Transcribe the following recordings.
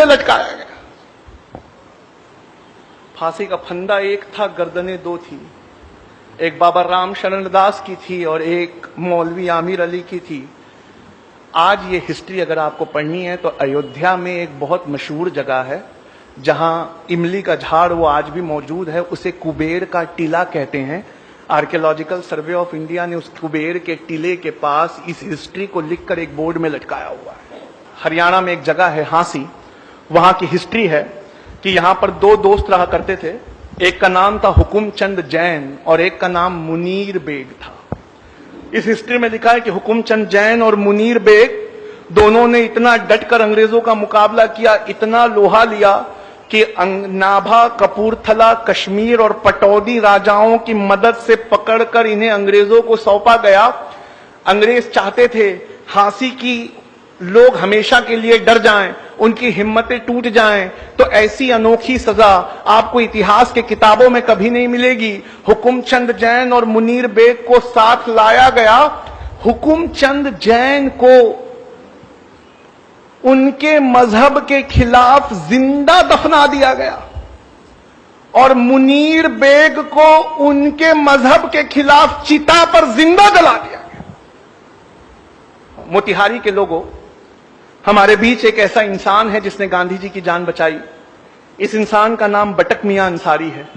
से लटकाया गया। फांसी का फंदा एक था, गर्दनें दो थी। एक बाबा राम शरण दास की थी और एक मौलवी आमिर अली की थी। आज ये हिस्ट्री अगर आपको पढ़नी है तो अयोध्या में एक बहुत मशहूर जगह है जहां इमली का झाड़ वो आज भी मौजूद है, उसे कुबेर का टीला कहते हैं। आर्कियोलॉजिकल सर्वे ऑफ इंडिया ने उस कुबेर के टीले के पास इस हिस्ट्री को लिखकर एक बोर्ड में लटकाया हुआ है। हरियाणा में एक जगह है हांसी, वहां की हिस्ट्री है कि यहां पर दो दोस्त रहा करते थे। एक का नाम था हुकुमचंद जैन और एक का नाम मुनीर बेग था। इस हिस्ट्री में लिखा है कि हुकुमचंद जैन और मुनीर बेग दोनों ने इतना डटकर अंग्रेजों का मुकाबला किया, इतना लोहा लिया कि नाभा, कपूरथला, कश्मीर और पटौदी राजाओं की मदद से पकड़कर इन्हें अंग्रेजों को सौंपा गया। अंग्रेज चाहते थे हांसी की लोग हमेशा के लिए डर जाएं, उनकी हिम्मतें टूट जाएं, तो ऐसी अनोखी सजा आपको इतिहास के किताबों में कभी नहीं मिलेगी। हुकुमचंद जैन और मुनीर बेग को साथ लाया गया। हुकुमचंद जैन को उनके मजहब के खिलाफ जिंदा दफना दिया गया और मुनीर बेग को उनके मजहब के खिलाफ चिता पर जिंदा जला दिया गया। मोतिहारी के लोगों, हमारे बीच एक ऐसा इंसान है जिसने गांधी जी की जान बचाई। इस इंसान का नाम बटक मियां अंसारी है।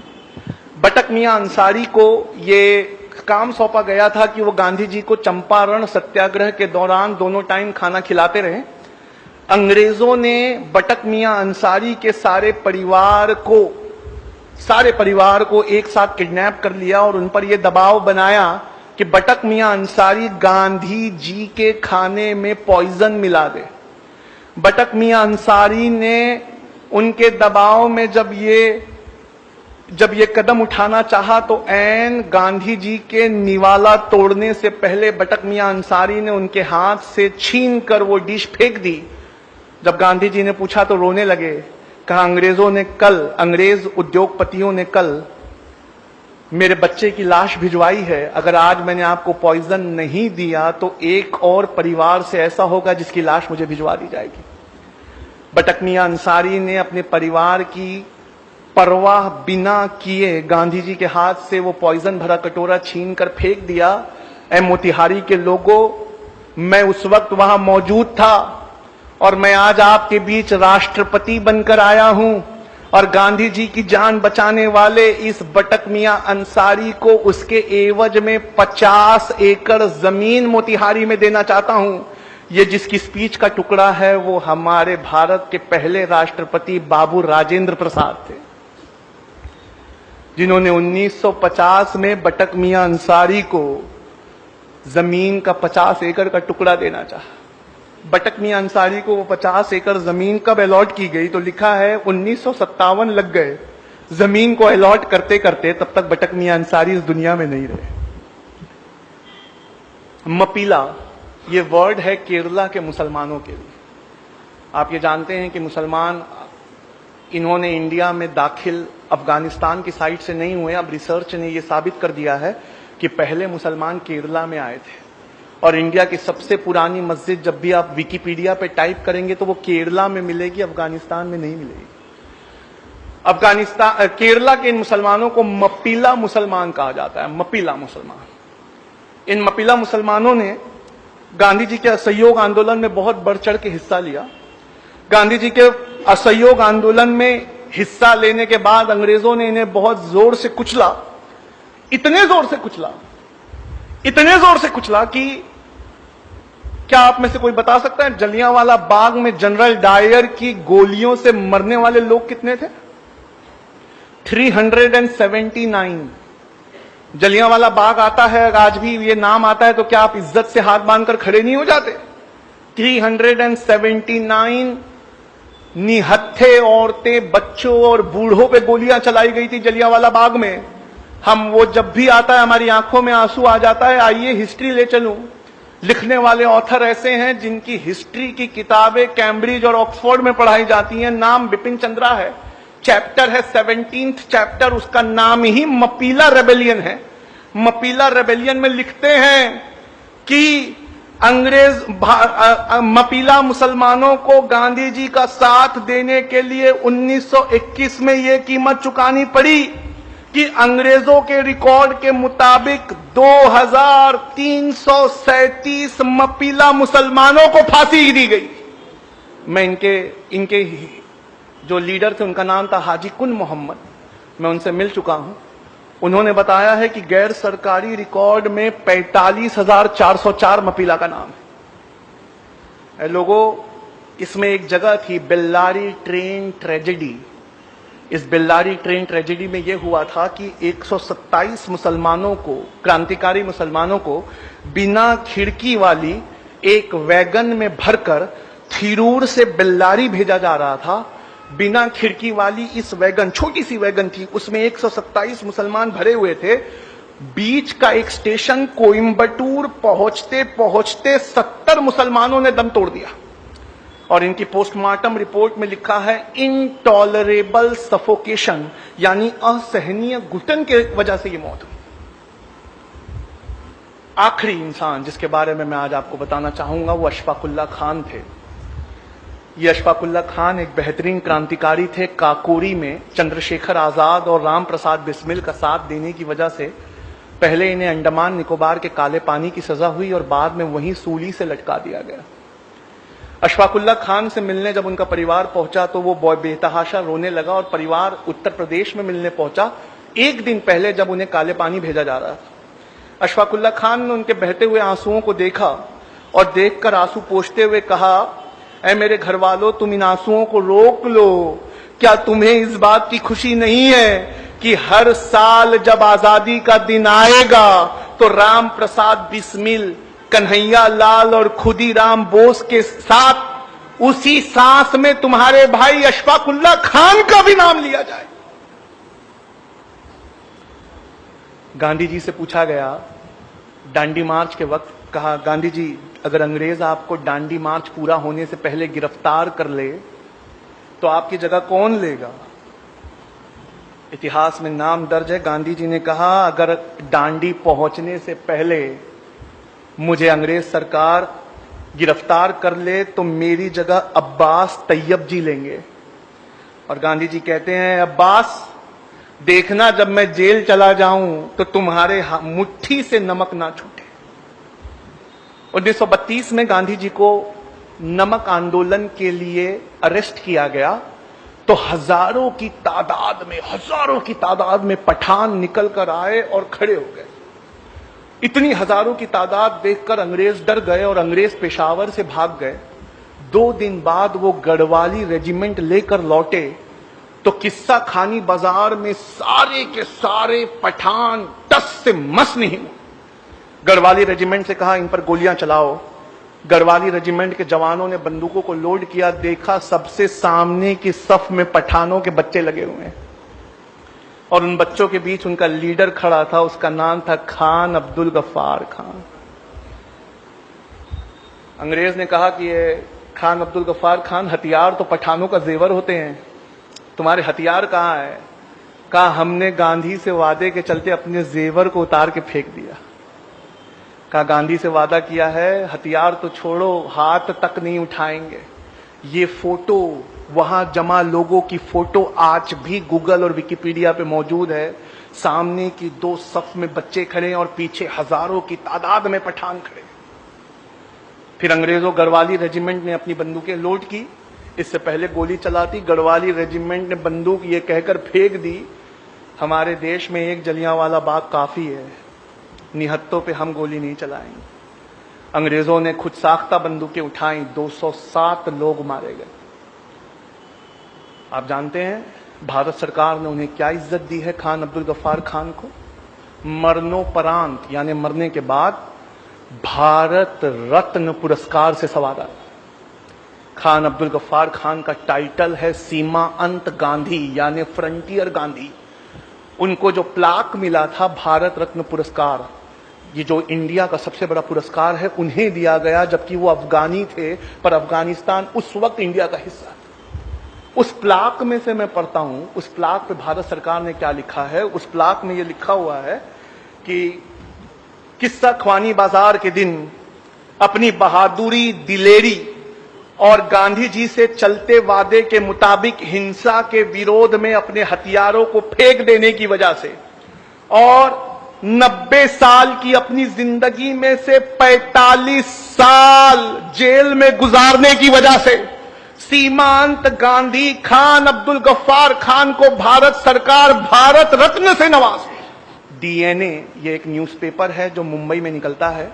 बटक मियां अंसारी को ये काम सौंपा गया था कि वो गांधी जी को चंपारण सत्याग्रह के दौरान दोनों टाइम खाना खिलाते रहे। अंग्रेजों ने बटक मियां अंसारी के सारे परिवार को एक साथ किडनैप कर लिया और उन पर यह दबाव बनाया कि बटक मियां अंसारी गांधी जी के खाने में पॉइजन मिला दे। बटक मियां अंसारी ने उनके दबाव में जब ये कदम उठाना चाहा तो ऐन गांधी जी के निवाला तोड़ने से पहले बटक मियां अंसारी ने उनके हाथ से छीन कर वो डिश फेंक दी। जब गांधी जी ने पूछा तो रोने लगे। कहा अंग्रेज उद्योगपतियों ने कल मेरे बच्चे की लाश भिजवाई है, अगर आज मैंने आपको पॉइजन नहीं दिया तो एक और परिवार से ऐसा होगा जिसकी लाश मुझे भिजवा दी जाएगी। बटक मियां अंसारी ने अपने परिवार की परवाह बिना किए गांधी जी के हाथ से वो पॉइजन भरा कटोरा छीन कर फेंक दिया। ऐ मोतिहारी के लोगों, मैं उस वक्त वहां मौजूद था और मैं आज आपके बीच राष्ट्रपति बनकर आया हूं और गांधी जी की जान बचाने वाले इस बटक मियां अंसारी को उसके एवज में 50 एकड़ जमीन मोतिहारी में देना चाहता हूं। ये जिसकी स्पीच का टुकड़ा है वो हमारे भारत के पहले राष्ट्रपति बाबू राजेंद्र प्रसाद थे, जिन्होंने 1950 में बटक मियां अंसारी को जमीन का 50 एकड़ का टुकड़ा देना चाहा। बटक मियां अंसारी को वो 50 एकड़ जमीन कब अलॉट की गई तो लिखा है 1957 लग गए जमीन को अलॉट करते करते, तब तक बटक मियां अंसारी इस दुनिया में नहीं रहे। मपीला ये वर्ड है केरला के मुसलमानों के लिए। आप ये जानते हैं कि मुसलमान इन्होंने इंडिया में दाखिल अफगानिस्तान की साइड से नहीं हुए। अब रिसर्च ने ये साबित कर दिया है कि पहले मुसलमान केरला में आए थे और इंडिया की सबसे पुरानी मस्जिद जब भी आप विकिपीडिया पे टाइप करेंगे तो वो केरला में मिलेगी, अफगानिस्तान में नहीं मिलेगी। केरला के इन मुसलमानों को मपीला मुसलमान कहा जाता है। मपीला मुसलमान। इन मपीला मुसलमानों ने गांधी जी के असहयोग आंदोलन में बहुत बढ़ चढ़ के हिस्सा लिया। गांधी जी के असहयोग आंदोलन में हिस्सा लेने के बाद अंग्रेजों ने इन्हें बहुत जोर से कुचला, इतने जोर से कुचला कि क्या आप में से कोई बता सकता है जलियांवाला बाग में जनरल डायर की गोलियों से मरने वाले लोग कितने थे? 379। जलियांवाला बाग आता है, आज भी ये नाम आता है तो क्या आप इज्जत से हाथ बांधकर खड़े नहीं हो जाते? 379 निहत्थे औरतें, बच्चों और बूढ़ों पे गोलियां चलाई गई थी जलियांवाला बाग में। हम वो जब भी आता है हमारी आंखों में आंसू आ जाता है। आइए हिस्ट्री ले चलूं। लिखने वाले ऑथर ऐसे हैं जिनकी हिस्ट्री की किताबें कैम्ब्रिज और ऑक्सफोर्ड में पढ़ाई जाती हैं। नाम बिपिन चंद्रा है। चैप्टर है 17th चैप्टर, उसका नाम ही मपीला रेबेलियन है। मपीला रेबेलियन में लिखते हैं कि मपीला मुसलमानों को गांधी जी का साथ देने के लिए 1921 में यह कीमत चुकानी पड़ी कि अंग्रेजों के रिकॉर्ड के मुताबिक 2337 मपीला मुसलमानों को फांसी दी गई। मैं इनके जो लीडर थे उनका नाम था हाजी कुन मोहम्मद, मैं उनसे मिल चुका हूं। उन्होंने बताया है कि गैर सरकारी रिकॉर्ड में 45,404 मपीला का नाम है। लोगों, इसमें एक जगह थी बेल्लारी ट्रेन ट्रेजेडी। इस बेल्लारी ट्रेन ट्रेजेडी में यह हुआ था कि 127 मुसलमानों को, क्रांतिकारी मुसलमानों को बिना खिड़की वाली एक वैगन में भरकर थिरूर से बेल्लारी भेजा जा रहा था। बिना खिड़की वाली इस वैगन, छोटी सी वैगन थी, उसमें 127 मुसलमान भरे हुए थे। बीच का एक स्टेशन कोयम्बटूर पहुंचते पहुंचते 70 मुसलमानों ने दम तोड़ दिया और इनकी पोस्टमार्टम रिपोर्ट में लिखा है इनटॉलरेबल सफोकेशन, यानी असहनीय घुटन के वजह से ये मौत हुई। आखिरी इंसान जिसके बारे में मैं आज आपको बताना चाहूंगा वो अशफाकुल्ला खान थे। ये अशफाकुल्ला खान एक बेहतरीन क्रांतिकारी थे। काकोरी में चंद्रशेखर आजाद और राम प्रसाद बिस्मिल का साथ देने की वजह से पहले इन्हें अंडमान निकोबार के काले पानी की सजा हुई और बाद में वहीं सूली से लटका दिया गया। अशफाकुल्ला खान से मिलने जब उनका परिवार पहुंचा तो वो बेतहाशा रोने लगा और परिवार उत्तर प्रदेश में मिलने पहुंचा एक दिन पहले जब उन्हें काले पानी भेजा जा रहा था। अशफाकुल्ला खान ने उनके बहते हुए आंसुओं को देखा और देखकर आंसू पोंछते हुए कहा, ऐ मेरे घर वालों, तुम इन आंसुओं को रोक लो। क्या तुम्हें इस बात की खुशी नहीं है कि हर साल जब आजादी का दिन आएगा तो राम प्रसाद बिस्मिल, कन्हैया लाल और खुदीराम बोस के साथ उसी सांस में तुम्हारे भाई अशफाकुल्ला खान का भी नाम लिया जाए। गांधी जी से पूछा गया दांडी मार्च के वक्त, कहा गांधी जी, अगर अंग्रेज आपको दांडी मार्च पूरा होने से पहले गिरफ्तार कर ले तो आपकी जगह कौन लेगा? इतिहास में नाम दर्ज है, गांधी जी ने कहा अगर दांडी पहुंचने से पहले मुझे अंग्रेज सरकार गिरफ्तार कर ले तो मेरी जगह अब्बास तैयब जी लेंगे। और गांधी जी कहते हैं, अब्बास देखना जब मैं जेल चला जाऊं तो तुम्हारे मुट्ठी से नमक ना छूटे। 1932 में गांधी जी को नमक आंदोलन के लिए अरेस्ट किया गया तो हजारों की तादाद में पठान निकल कर आए और खड़े हो गए। इतनी हजारों की तादाद देखकर अंग्रेज डर गए और अंग्रेज पेशावर से भाग गए। 2 दिन बाद वो गढ़वाली रेजिमेंट लेकर लौटे तो किस्सा खानी बाजार में सारे के सारे पठान टस से मस नहीं हुए। गढ़वाली रेजिमेंट से कहा इन पर गोलियां चलाओ। गढ़वाली रेजिमेंट के जवानों ने बंदूकों को लोड किया, देखा सबसे सामने की सफ में पठानों के बच्चे लगे हुए हैं और उन बच्चों के बीच उनका लीडर खड़ा था, उसका नाम था खान अब्दुल गफ्फार खान। अंग्रेज ने कहा कि ये खान अब्दुल गफ्फार खान, हथियार तो पठानों का जेवर होते हैं, तुम्हारे हथियार कहां है? कहा हमने गांधी से वादे के चलते अपने जेवर को उतार के फेंक दिया। कहा गांधी से वादा किया है, हथियार तो छोड़ो, हाथ तक नहीं उठाएंगे। ये फोटो, वहां जमा लोगों की फोटो आज भी गूगल और विकिपीडिया पे मौजूद है। सामने की 2 सफ में बच्चे खड़े और पीछे हजारों की तादाद में पठान खड़े। फिर अंग्रेजों गढ़वाली रेजिमेंट ने अपनी बंदूकें लोड की। इससे पहले गोली चलाती गढ़वाली रेजिमेंट ने बंदूक ये कहकर फेंक दी, हमारे देश में एक जलियांवाला बाग काफी है, निहत्तों पे हम गोली नहीं चलाएंगे। अंग्रेजों ने खुद साख्ता बंदूकें उठाई, 207 लोग मारे गए। आप जानते हैं भारत सरकार ने उन्हें क्या इज्जत दी है? खान अब्दुल गफ्फार खान को मरणोपरांत यानी मरने के बाद भारत रत्न पुरस्कार से संवारा। खान अब्दुल गफ्फार खान का टाइटल है सीमा अंत गांधी यानी फ्रंटियर गांधी। उनको जो प्लाक मिला था भारत रत्न पुरस्कार, ये जो इंडिया का सबसे बड़ा पुरस्कार है, उन्हें दिया गया जबकि वो अफगानी थे, पर अफगानिस्तान उस वक्त इंडिया का हिस्सा था। उस प्लाक में से मैं पढ़ता हूं, उस प्लाक पे भारत सरकार ने क्या लिखा है। उस प्लाक में ये लिखा हुआ है कि किस्सा ख्वानी बाजार के दिन अपनी बहादुरी, दिलेरी और गांधी जी से चलते वादे के मुताबिक हिंसा के विरोध में अपने हथियारों को फेंक देने की वजह से और 90 साल की अपनी जिंदगी में से 45 साल जेल में गुजारने की वजह से सीमांत गांधी खान अब्दुल गफ्फार खान को भारत सरकार भारत रत्न से नवाजी। डीएनए ये एक न्यूज़पेपर है जो मुंबई में निकलता है।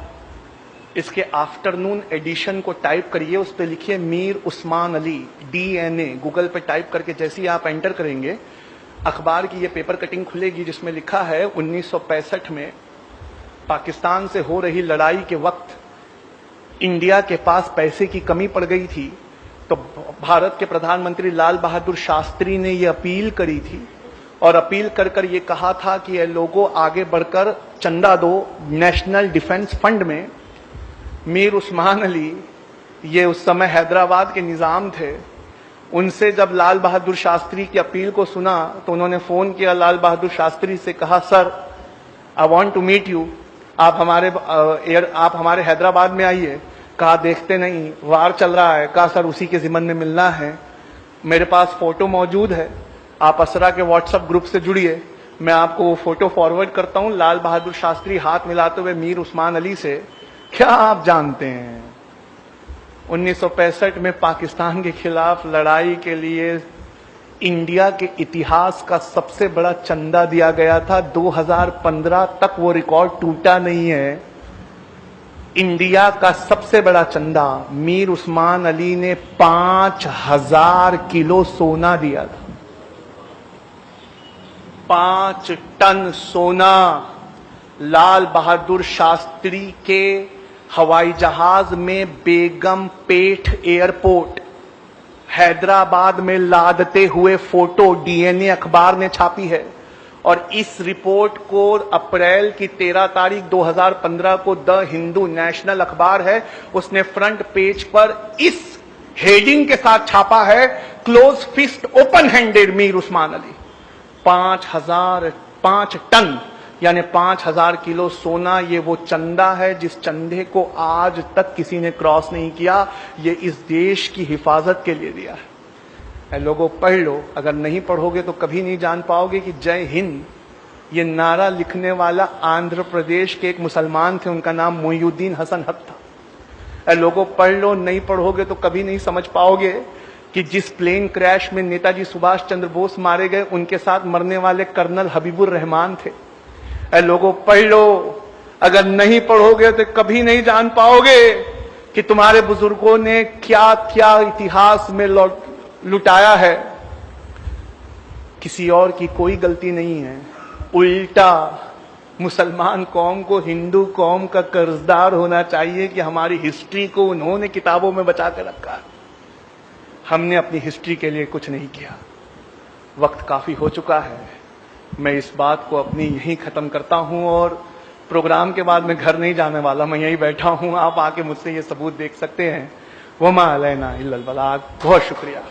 इसके आफ्टरनून एडिशन को टाइप करिए, उस पर लिखिए मीर उस्मान अली डीएनए। गूगल पे टाइप करके जैसे ही आप एंटर करेंगे अखबार की ये पेपर कटिंग खुलेगी जिसमें लिखा है 1965 में पाकिस्तान से हो रही लड़ाई के वक्त इंडिया के पास पैसे की कमी पड़ गई थी, तो भारत के प्रधानमंत्री लाल बहादुर शास्त्री ने ये अपील करी थी और अपील कर कर ये कहा था कि ये लोगों आगे बढ़कर चंदा दो नेशनल डिफेंस फंड में। मीर उस्मान अली ये उस समय हैदराबाद के निजाम थे। उनसे जब लाल बहादुर शास्त्री की अपील को सुना तो उन्होंने फोन किया लाल बहादुर शास्त्री से, कहा sir I want to meet you, आप हमारे हैदराबाद में आइए। कहा देखते नहीं, वार चल रहा है। कहा सर उसी के जिम्मन में मिलना है, मेरे पास फोटो मौजूद है, आप असरा के व्हाट्सएप ग्रुप से जुड़िए, मैं आपको वो फोटो फॉरवर्ड करता हूं। लाल बहादुर शास्त्री हाथ मिलाते हुए मीर उस्मान अली से, क्या आप जानते हैं 1965 में पाकिस्तान के खिलाफ लड़ाई के लिए इंडिया के इतिहास का सबसे बड़ा चंदा दिया गया था। 2015 तक वो रिकॉर्ड टूटा नहीं है। इंडिया का सबसे बड़ा चंदा मीर उस्मान अली ने 5000 किलो सोना दिया था। 5 टन सोना लाल बहादुर शास्त्री के हवाई जहाज में बेगम पेठ एयरपोर्ट हैदराबाद में लादते हुए फोटो डीएनए अखबार ने छापी है। और इस रिपोर्ट को अप्रैल की 13 तारीख 2015 को द हिंदू नेशनल अखबार है, उसने फ्रंट पेज पर इस हेडिंग के साथ छापा है, close fist open handed Mir Osman Ali. 5 ton यानी 5000 किलो सोना, ये वो चंदा है जिस चंदे को आज तक किसी ने क्रॉस नहीं किया। ये इस देश की हिफाजत के लिए दिया है। लोगों पढ़ लो, अगर नहीं पढ़ोगे तो कभी नहीं जान पाओगे कि जय हिंद ये नारा लिखने वाला आंध्र प्रदेश के एक मुसलमान थे, उनका नाम मोइनुद्दीन हसन हक था। लोगों पढ़ लो, नहीं पढ़ोगे तो कभी नहीं समझ पाओगे कि जिस प्लेन क्रैश में नेताजी सुभाष चंद्र बोस मारे गए उनके साथ मरने वाले कर्नल हबीबुर रहमान थे। लोगों पढ़ लो, अगर नहीं पढ़ोगे तो कभी नहीं जान पाओगे कि तुम्हारे बुजुर्गों ने क्या क्या इतिहास में लुटाया है। किसी और की कोई गलती नहीं है, उल्टा मुसलमान कौम को हिंदू कौम का कर्जदार होना चाहिए कि हमारी हिस्ट्री को उन्होंने किताबों में बचा के रखा। हमने अपनी हिस्ट्री के लिए कुछ नहीं किया। वक्त काफी हो चुका है, मैं इस बात को अपनी यहीं खत्म करता हूं और प्रोग्राम के बाद मैं घर नहीं जाने वाला, मैं यहीं बैठा हूं। आप आके मुझसे ये सबूत देख सकते हैं। वमा अलैना इल्लल बलाग। बहुत शुक्रिया।